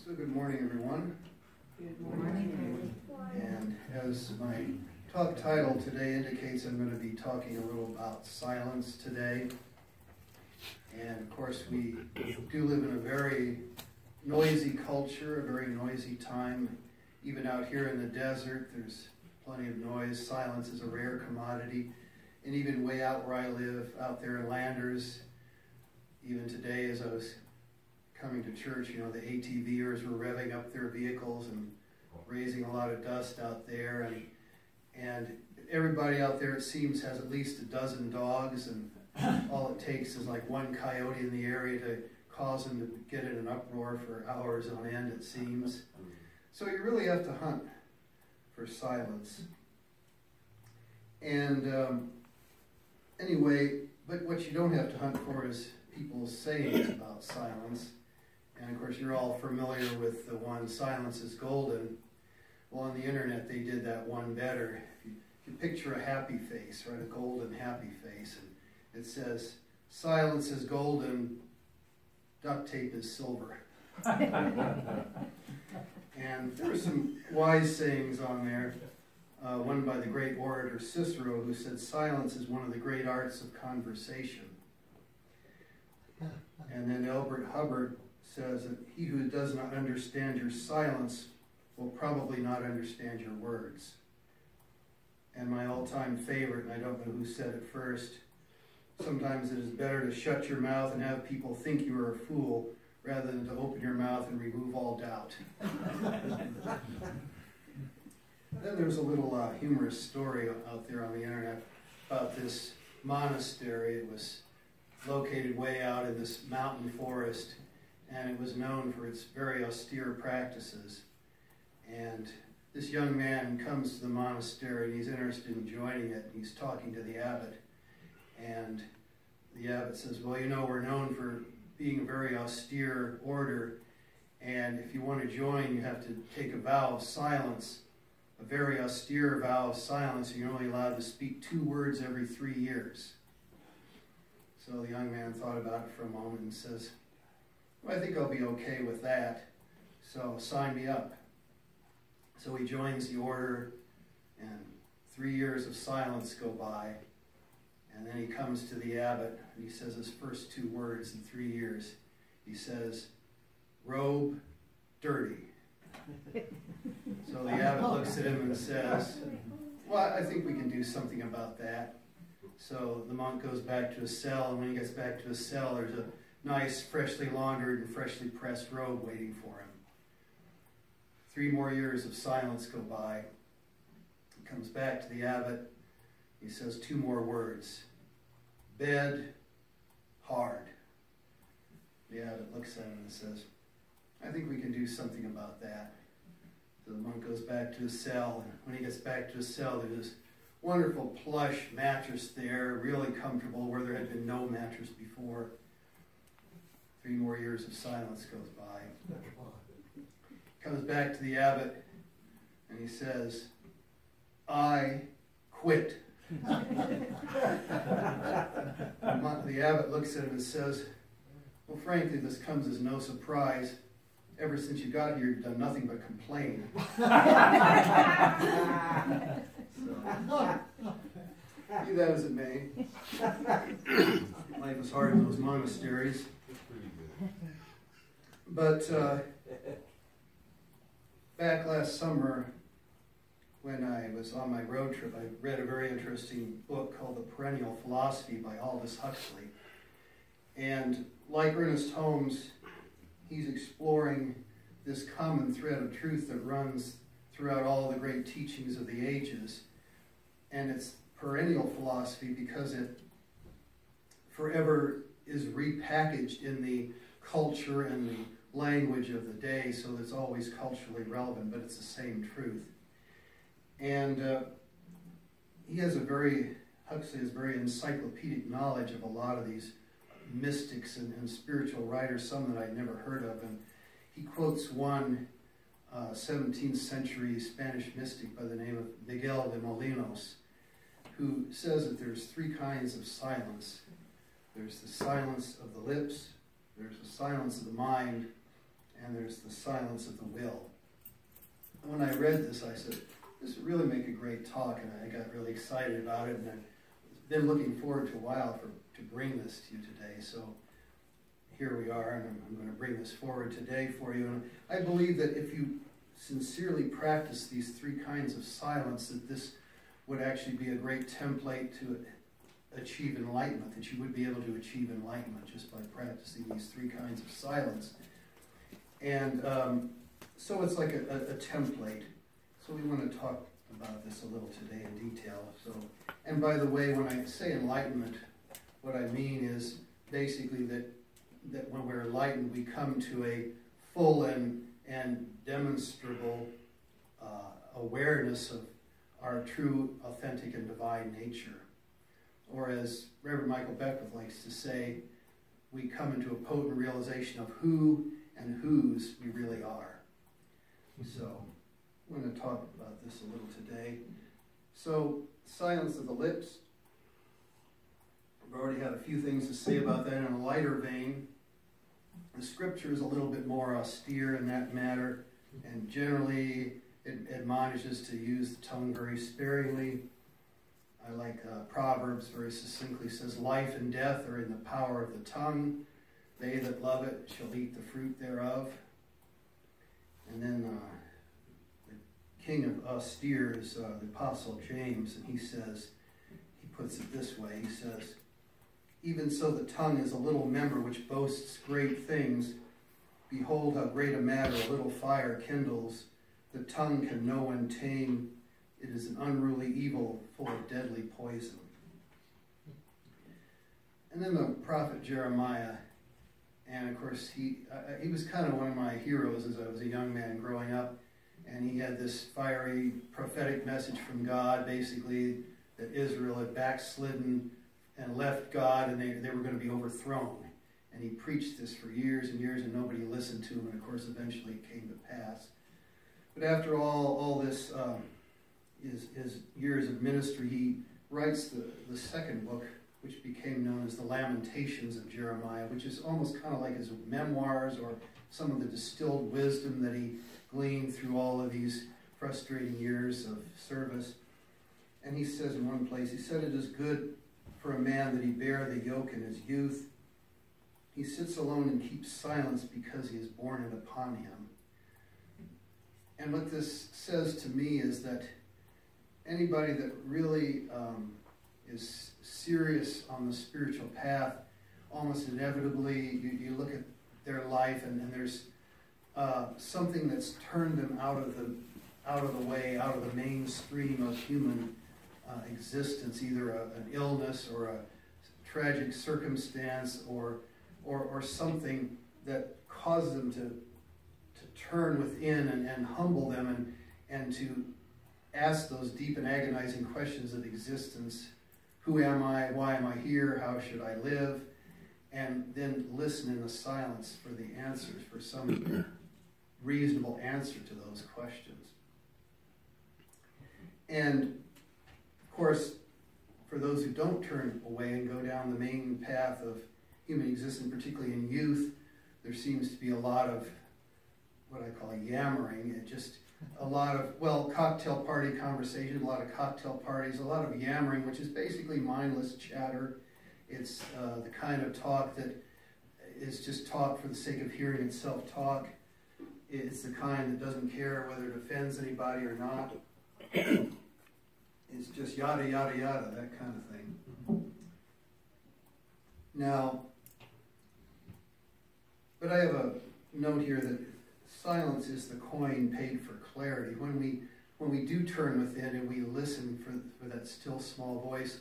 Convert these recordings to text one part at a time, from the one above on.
So good morning, everyone. Good morning. And as my talk title today indicates, I'm going to be talking a little about silence today. And of course, we do live in a very noisy culture, a very noisy time. Even out here in the desert, there's plenty of noise. Silence is a rare commodity. And even way out where I live, out there in Landers, even today as I was coming to church, you know, the ATVers were revving up their vehicles and raising a lot of dust out there. And everybody out there, it seems, has at least a dozen dogs, and all it takes is like one coyote in the area to cause them to get in an uproar for hours on end, it seems. So you really have to hunt for silence. And anyway, but what you don't have to hunt for is people's sayings about silence. And of course, you're all familiar with the one, silence is golden. Well, on the internet, they did that one better. If you picture a happy face, right, a golden happy face, and it says, silence is golden, duct tape is silver. And there were some wise sayings on there. One by the great orator Cicero, who said, silence is one of the great arts of conversation. And then Elbert Hubbard says that he who does not understand your silence will probably not understand your words. And my all-time favorite, and I don't know who said it first, sometimes it is better to shut your mouth and have people think you are a fool rather than to open your mouth and remove all doubt. Then there's a little humorous story out there on the internet about this monastery. It was located way out in this mountain forest, and it was known for its very austere practices. And this young man comes to the monastery, and he's interested in joining it, and he's talking to the abbot. And the abbot says, well, you know, we're known for being a very austere order, and if you want to join, you have to take a vow of silence, a very austere vow of silence, and you're only allowed to speak 2 words every 3 years. So the young man thought about it for a moment and says, well, I think I'll be okay with that, so sign me up. So he joins the order, and 3 years of silence go by, and then he comes to the abbot, and he says his first 2 words in 3 years. He says, robe, dirty. So the abbot looks at him and says, well, I think we can do something about that. So the monk goes back to his cell, and when he gets back to his cell, there's a nice, freshly laundered and freshly pressed robe waiting for him. 3 more years of silence go by. He comes back to the abbot. He says 2 more words. Bed, hard. The abbot looks at him and says, I think we can do something about that. So the monk goes back to his cell, and when he gets back to his cell, there's this wonderful plush mattress there, really comfortable, where there had been no mattress before. 3 more years of silence goes by. Comes back to the abbot, and he says, I quit. The abbot looks at him and says, well, frankly, this comes as no surprise. Ever since you got here, you've done nothing but complain. So, be that as it may. Life is hard in those monasteries. But back last summer, when I was on my road trip, I read a very interesting book called The Perennial Philosophy by Aldous Huxley. And like Ernest Holmes, he's exploring this common thread of truth that runs throughout all the great teachings of the ages. And it's perennial philosophy because it forever is repackaged in the culture and the language of the day, so that it's always culturally relevant, but it's the same truth. And Huxley has very encyclopedic knowledge of a lot of these mystics and spiritual writers, some that I'd never heard of. And he quotes one 17th century Spanish mystic by the name of Miguel de Molinos, who says that there's 3 kinds of silence. There's the silence of the lips, there's the silence of the mind, and there's the silence of the will. And when I read this, I said, this would really make a great talk, and I got really excited about it, and I've been looking forward to a while to bring this to you today. So here we are, and I'm going to bring this forward today for you. And I believe that if you sincerely practice these three kinds of silence, that this would actually be a great template to achieve enlightenment, that you would be able to achieve enlightenment just by practicing these three kinds of silence. And so it's like a template. So we want to talk about this a little today in detail. So, and by the way, when I say enlightenment, what I mean is basically that when we're enlightened, we come to a full and demonstrable awareness of our true, authentic, and divine nature. Or as Reverend Michael Beckwith likes to say, we come into a potent realization of who and whose we really are. So, I'm going to talk about this a little today. So, silence of the lips. I've already had a few things to say about that in a lighter vein. The scripture is a little bit more austere in that matter, and generally it admonishes to use the tongue very sparingly. I like Proverbs very succinctly says, life and death are in the power of the tongue. They that love it shall eat the fruit thereof. And then the king of austere is the Apostle James, and he says, he puts it this way, he says, even so the tongue is a little member which boasts great things. Behold how great a matter a little fire kindles. The tongue can no one tame. It is an unruly evil full of deadly poison. And then the prophet Jeremiah, and of course he was kind of one of my heroes as I was a young man growing up, and he had this fiery prophetic message from God, basically that Israel had backslidden and left God, and they were going to be overthrown. And he preached this for years and years, and nobody listened to him, and of course eventually it came to pass. But after all this his years of ministry, he writes the second book, which became known as the Lamentations of Jeremiah, which is almost kind of like his memoirs or some of the distilled wisdom that he gleaned through all of these frustrating years of service. And he says in one place, he said, it is good for a man that he bear the yoke in his youth. He sits alone and keeps silence because he has borne it upon him. And what this says to me is that anybody that really is serious on the spiritual path, almost inevitably, you look at their life and there's something that's turned them out of the way, out of the mainstream of human existence, either an illness or a tragic circumstance or something that causes them to turn within and humble them and to ask those deep and agonizing questions of existence. Who am I? Why am I here? How should I live? And then listen in the silence for the answers, for some reasonable answer to those questions. And, of course, for those who don't turn away and go down the main path of human existence, particularly in youth, there seems to be a lot of what I call yammering. It just a lot of, well, cocktail party conversation, a lot of cocktail parties, a lot of yammering, which is basically mindless chatter. It's the kind of talk that is just talk for the sake of hearing itself talk. It's the kind that doesn't care whether it offends anybody or not. It's just yada, yada, yada, that kind of thing. Now, but I have a note here that silence is the coin paid for clarity. When we do turn within and we listen for that still small voice,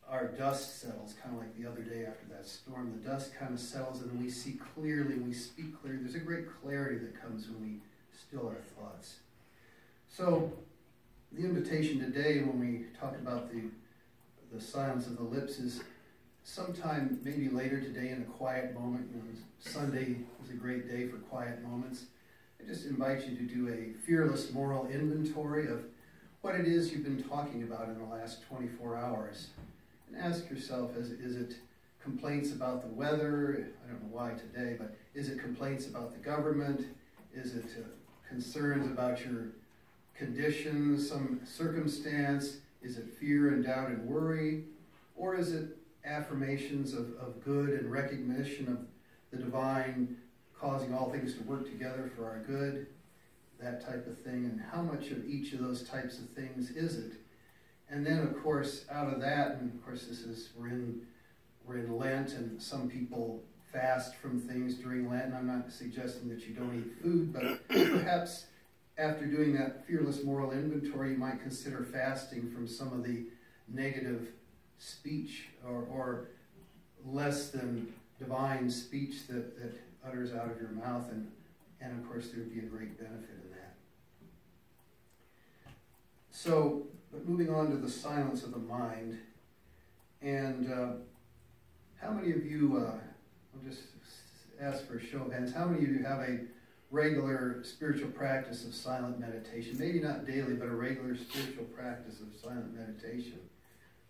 our dust settles, kind of like the other day after that storm. The dust kind of settles and we see clearly, we speak clearly. There's a great clarity that comes when we still our thoughts. So the invitation today when we talk about the silence of the lips is sometime maybe later today in a quiet moment. You know, Sunday is a great day for quiet moments. I just invite you to do a fearless moral inventory of what it is you've been talking about in the last 24 hours. And ask yourself, is it complaints about the weather? I don't know why today, but is it complaints about the government? Is it concerns about your condition, some circumstance? Is it fear and doubt and worry? Or is it affirmations of good and recognition of the divine causing all things to work together for our good? That type of thing. And how much of each of those types of things is it? And then, of course, out of that, and of course we're in Lent, and some people fast from things during Lent, and I'm not suggesting that you don't eat food, but perhaps after doing that fearless moral inventory, you might consider fasting from some of the negative speech or less than divine speech that utters out of your mouth, and of course there would be a great benefit in that. So, but moving on to the silence of the mind, and how many of you, I'll just ask for a show of hands, how many of you have a regular spiritual practice of silent meditation? Maybe not daily, but a regular spiritual practice of silent meditation.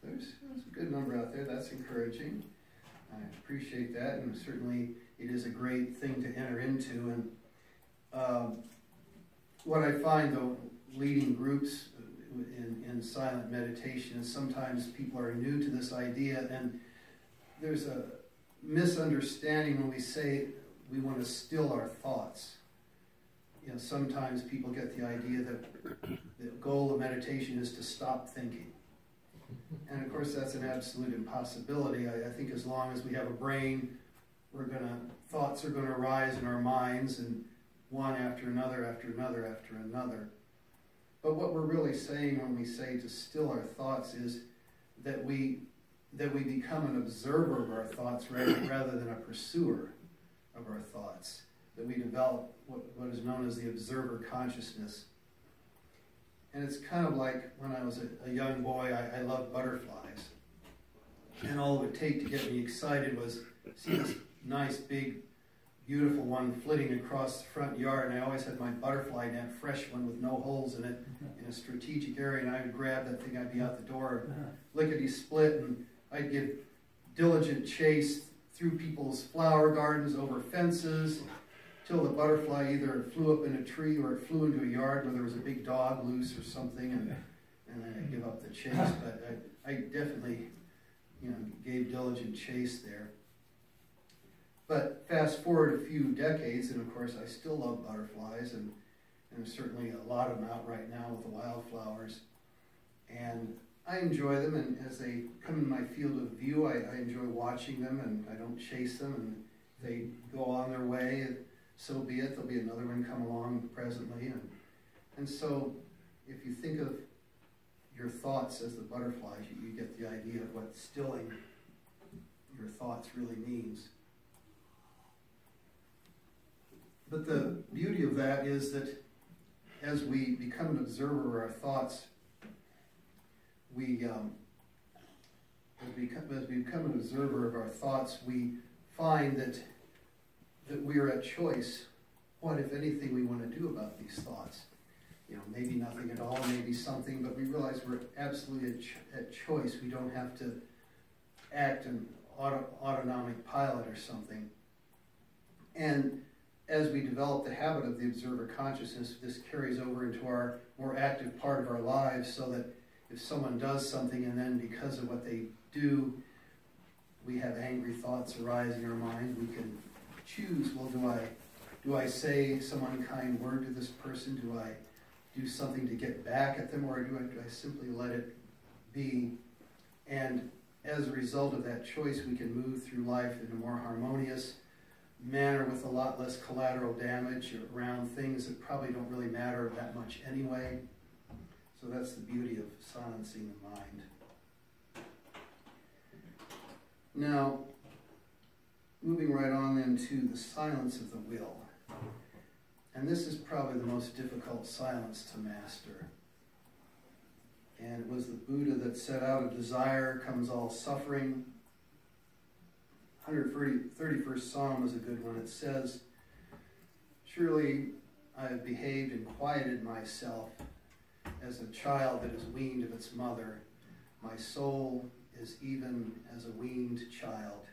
There's a good number out there. That's encouraging. I appreciate that, and certainly it is a great thing to enter into. And what I find, though, leading groups in silent meditation is sometimes people are new to this idea, and there's a misunderstanding when we say we want to still our thoughts. You know, sometimes people get the idea that the goal of meditation is to stop thinking. And of course that's an absolute impossibility. I think as long as we have a brain, thoughts are going to arise in our minds, and one after another, after another, after another. But what we're really saying when we say to still our thoughts is that we become an observer of our thoughts rather than a pursuer of our thoughts. That we develop what is known as the observer consciousness. And it's kind of like when I was a young boy, I loved butterflies. And all it would take to get me excited was see this nice, big, beautiful one flitting across the front yard, and I always had my butterfly net, fresh one with no holes in it, in a strategic area, and I would grab that thing, I'd be out the door, lickety-split, and I'd give diligent chase through people's flower gardens, over fences, till the butterfly either flew up in a tree or it flew into a yard where there was a big dog loose or something, and then I'd give up the chase. But I definitely, gave diligent chase there. But fast forward a few decades, and of course I still love butterflies, and there's certainly a lot of them out right now with the wildflowers. And I enjoy them, and as they come in my field of view, I enjoy watching them, and I don't chase them, and if they go on their way, so be it. There'll be another one come along presently. And so if you think of your thoughts as the butterflies, you get the idea of what stilling your thoughts really means. But the beauty of that is that as we become an observer of our thoughts, as we become an observer of our thoughts, we find that we are at choice. What, if anything, we want to do about these thoughts? Maybe nothing at all, maybe something, but we realize we're absolutely at choice. We don't have to act an autonomic pilot or something. And as we develop the habit of the observer consciousness, this carries over into our more active part of our lives, so that if someone does something and then because of what they do, we have angry thoughts arise in our mind, we can choose, well, do I say some unkind word to this person? Do I do something to get back at them, or do I simply let it be? And as a result of that choice, we can move through life in a more harmonious manner with a lot less collateral damage around things that probably don't really matter that much anyway. So that's the beauty of silencing the mind. Now, moving right on then to the silence of the will. And this is probably the most difficult silence to master. And it was the Buddha that said, out of desire comes all suffering. 131st Psalm is a good one. It says, surely I have behaved and quieted myself as a child that is weaned of its mother. My soul is even as a weaned child.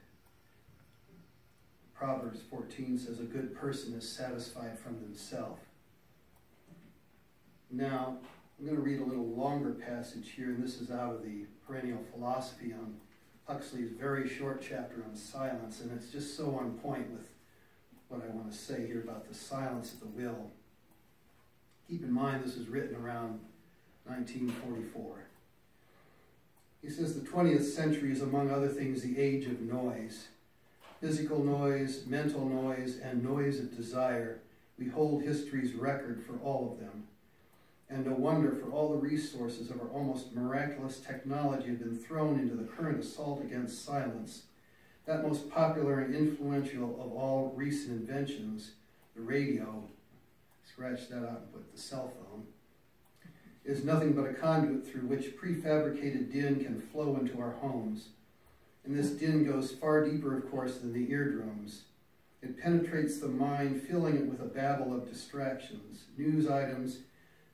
Proverbs 14 says, a good person is satisfied from themselves. Now, I'm going to read a little longer passage here, and this is out of the Perennial Philosophy on Huxley's very short chapter on silence, and it's just so on point with what I want to say here about the silence of the will. Keep in mind this was written around 1944. He says the 20th century is, among other things, the age of noise. Physical noise, mental noise, and noise of desire. We hold history's record for all of them. And no wonder, for all the resources of our almost miraculous technology have been thrown into the current assault against silence. That most popular and influential of all recent inventions, the radio, scratch that out and put the cell phone, is nothing but a conduit through which prefabricated din can flow into our homes. And this din goes far deeper, of course, than the eardrums. It penetrates the mind, filling it with a babble of distractions, news items,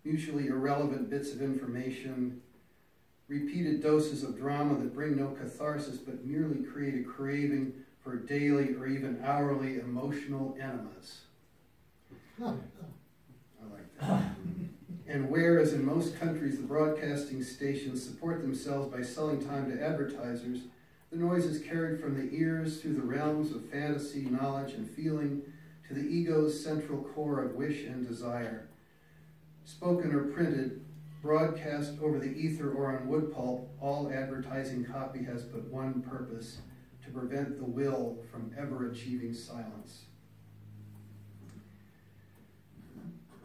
mutually irrelevant bits of information, repeated doses of drama that bring no catharsis but merely create a craving for daily or even hourly emotional enemas. I like that. And whereas in most countries the broadcasting stations support themselves by selling time to advertisers, the noise is carried from the ears through the realms of fantasy, knowledge, and feeling to the ego's central core of wish and desire. Spoken or printed, broadcast over the ether or on wood pulp, all advertising copy has but one purpose: to prevent the will from ever achieving silence.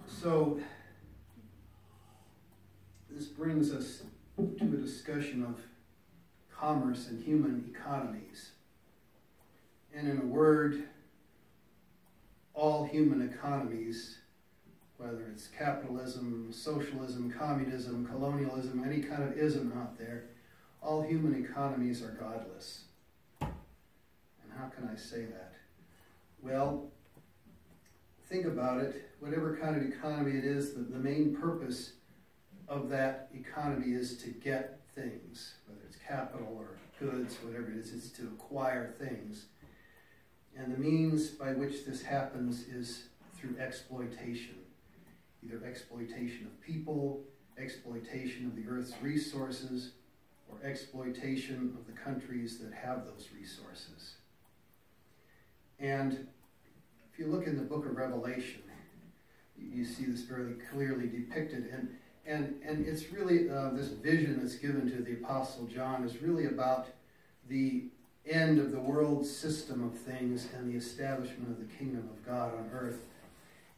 So, this brings us to a discussion of commerce and human economies. And in a word, all human economies, whether it's capitalism, socialism, communism, colonialism, any kind of ism out there, all human economies are godless. And how can I say that? Well, think about it. Whatever kind of economy it is, the main purpose of that economy is to get things, whether it's capital or goods, whatever it is, it's to acquire things. And the means by which this happens is through exploitation. Either exploitation of people, exploitation of the earth's resources, or exploitation of the countries that have those resources. And if you look in the book of Revelation, you see this very clearly depicted. And it's really, this vision that's given to the Apostle John is really about the end of the world system of things and the establishment of the kingdom of God on earth.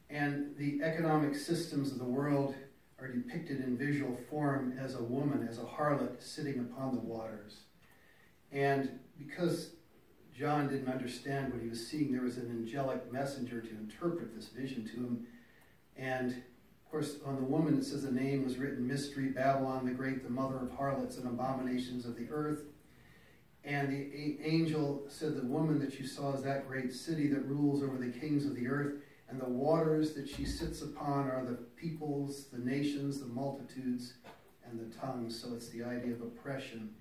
And the economic systems of the world are depicted in visual form as a woman, as a harlot sitting upon the waters. And because John didn't understand what he was seeing, there was an angelic messenger to interpret this vision to him. And of course, on the woman it says the name was written Mystery, Babylon the Great, the mother of harlots and abominations of the earth. And the angel said, the woman that you saw is that great city that rules over the kings of the earth, and the waters that she sits upon are the peoples, the nations, the multitudes, and the tongues. So it's the idea of oppression.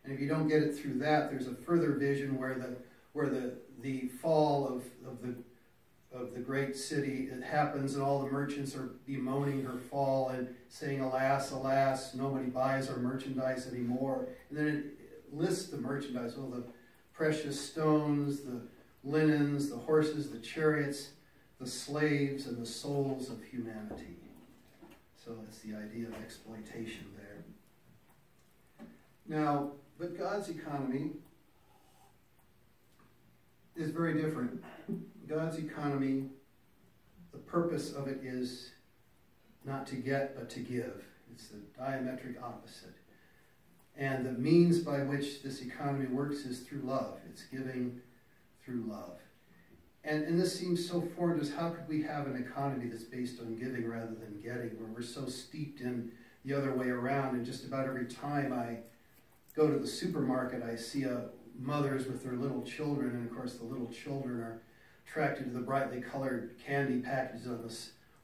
And if you don't get it through that, there's a further vision where the fall of the great city, it happens, and all the merchants are bemoaning her fall and saying, alas, alas, nobody buys our merchandise anymore. And then it lists the merchandise, all the precious stones, the linens, the horses, the chariots, the slaves, and the souls of humanity. So it's the idea of exploitation there. Now, but God's economy is very different. God's economy, the purpose of it is not to get, but to give. It's the diametric opposite. And the means by which this economy works is through love. It's giving through love. And this seems so foreign to us. How could we have an economy that's based on giving rather than getting, where we're so steeped in the other way around? And just about every time I go to the supermarket, I see mothers with their little children, and of course the little children are attracted to the brightly colored candy packages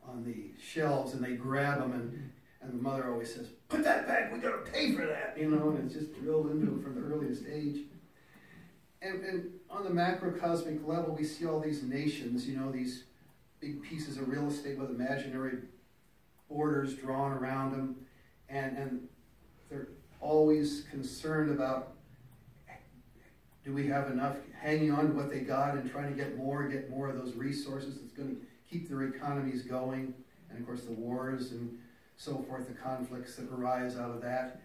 on the shelves, and they grab them, and the mother always says, put that back, we gotta pay for that, you know, and it's just drilled into them from the earliest age. And And on the macrocosmic level, we see all these nations, you know, these big pieces of real estate with imaginary borders drawn around them, and they're always concerned about, do we have enough, hanging on to what they got and trying to get more of those resources that's going to keep their economies going, and of course the wars and so forth, the conflicts that arise out of that.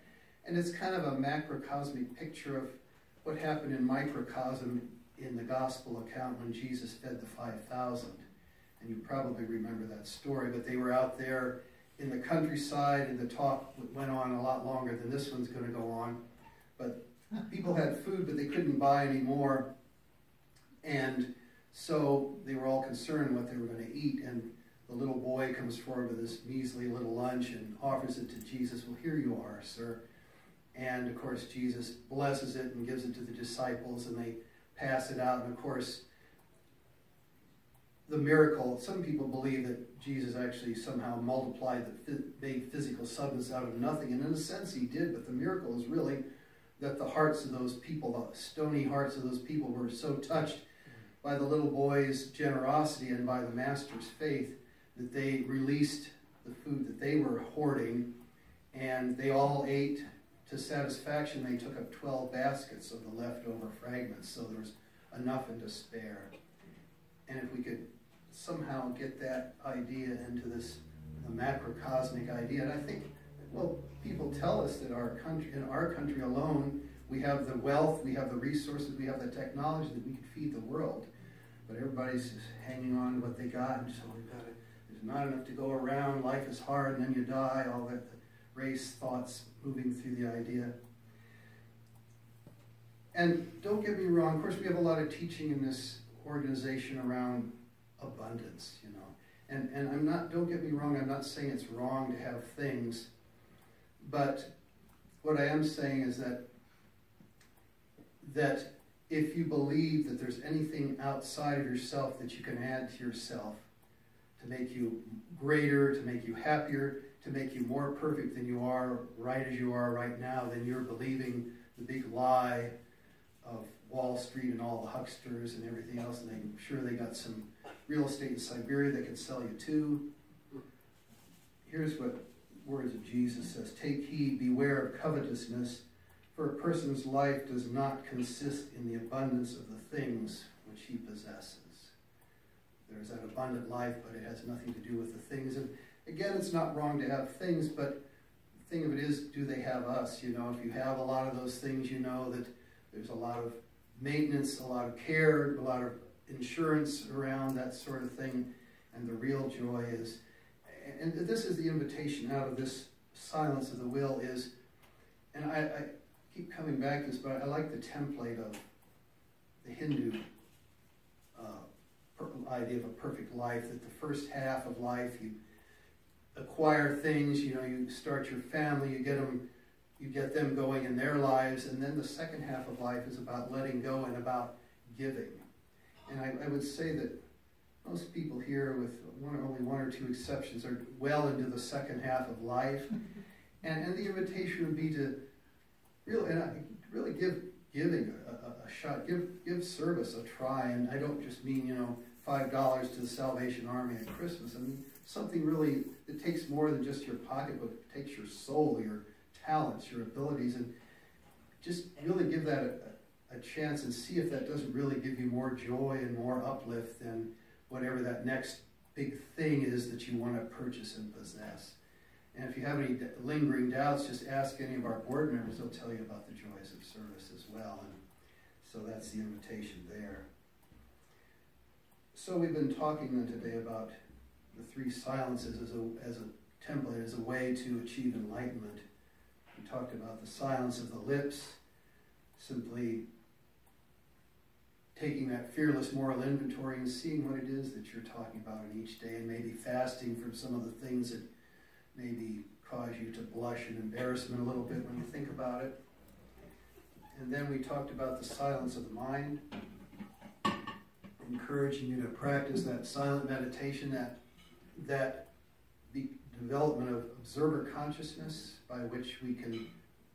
And it's kind of a macrocosmic picture of what happened in microcosm in the gospel account when Jesus fed the 5,000. And you probably remember that story, but they were out there in the countryside, and the talk went on a lot longer than this one's going to go on. But people had food, but they couldn't buy any more. And so they were all concerned what they were going to eat. And the little boy comes forward with this measly little lunch and offers it to Jesus. Well, here you are, sir. And of course, Jesus blesses it and gives it to the disciples, and they pass it out. And of course, the miracle, some people believe that Jesus actually somehow multiplied made physical substance out of nothing. And in a sense, he did. But the miracle is really that the hearts of those people, the stony hearts of those people, were so touched by the little boy's generosity and by the master's faith that they released the food that they were hoarding, and they all ate to satisfaction. They took up 12 baskets of the leftover fragments, so there was enough and to spare. And if we could somehow get that idea into this macrocosmic idea, and I think, well, people tell us that in our country alone, we have the wealth, we have the resources, we have the technology that we can feed the world, but everybody's just hanging on to what they got, and so there's not enough to go around, life is hard, and then you die, all that race thoughts moving through the idea. And don't get me wrong, of course we have a lot of teaching in this organization around abundance, you know. And I'm not, don't get me wrong, I'm not saying it's wrong to have things, but what I am saying is that if you believe that there's anything outside of yourself that you can add to yourself to make you greater, to make you happier, to make you more perfect than you are, right as you are right now, then you're believing the big lie of Wall Street and all the hucksters and everything else, and I'm sure they got some real estate in Siberia they can sell you to. Here's what words of Jesus says: "Take heed, beware of covetousness, for a person's life does not consist in the abundance of the things which he possesses." There's that abundant life, but it has nothing to do with the things. And again, it's not wrong to have things, but the thing of it is, do they have us? You know, if you have a lot of those things, you know that there's a lot of maintenance, a lot of care, a lot of insurance around, that sort of thing. And the real joy is, and this is the invitation out of this silence of the will is, and I keep coming back to this, but I like the template of the Hindu idea of a perfect life, that the first half of life you acquire things, you know, you start your family, you get them going in their lives, and then the second half of life is about letting go and about giving. And I would say that most people here, with only one or two exceptions, are well into the second half of life. And the invitation would be to really give giving a shot, give service a try. And I don't just mean, you know, $5 to the Salvation Army at Christmas. I mean, something really that takes more than just your pocketbook. It takes your soul, your talents, your abilities, and just really give that a chance and see if that doesn't really give you more joy and more uplift than whatever that next big thing is that you want to purchase and possess. And if you have any lingering doubts, just ask any of our board members. They'll tell you about the joys of service as well. And so that's the invitation there. So we've been talking then today about the three silences as a template, as a way to achieve enlightenment. We talked about the silence of the lips, simply taking that fearless moral inventory and seeing what it is that you're talking about in each day, and maybe fasting from some of the things that maybe cause you to blush in embarrassment a little bit when you think about it. And then we talked about the silence of the mind, encouraging you to practice that silent meditation, that development of observer consciousness by which we can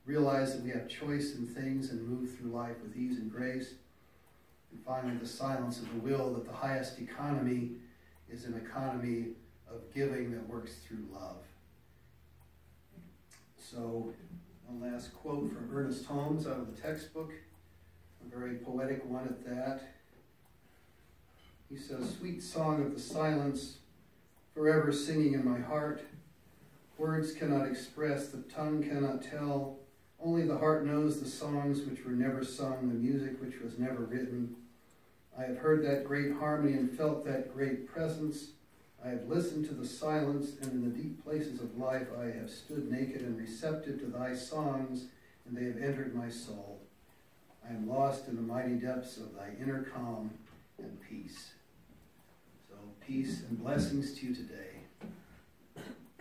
realize that we have choice in things and move through life with ease and grace. And finally, the silence of the will that the highest economy is an economy of giving that works through love. So, one last quote from Ernest Holmes out of the textbook, a very poetic one at that. He says, "Sweet song of the silence, forever singing in my heart. Words cannot express, the tongue cannot tell. Only the heart knows the songs which were never sung, the music which was never written. I have heard that great harmony and felt that great presence. I have listened to the silence, and in the deep places of life I have stood naked and receptive to thy songs, and they have entered my soul. I am lost in the mighty depths of thy inner calm and peace." So peace and blessings to you today.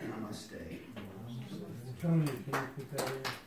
Namaste. Tony, can you put that in?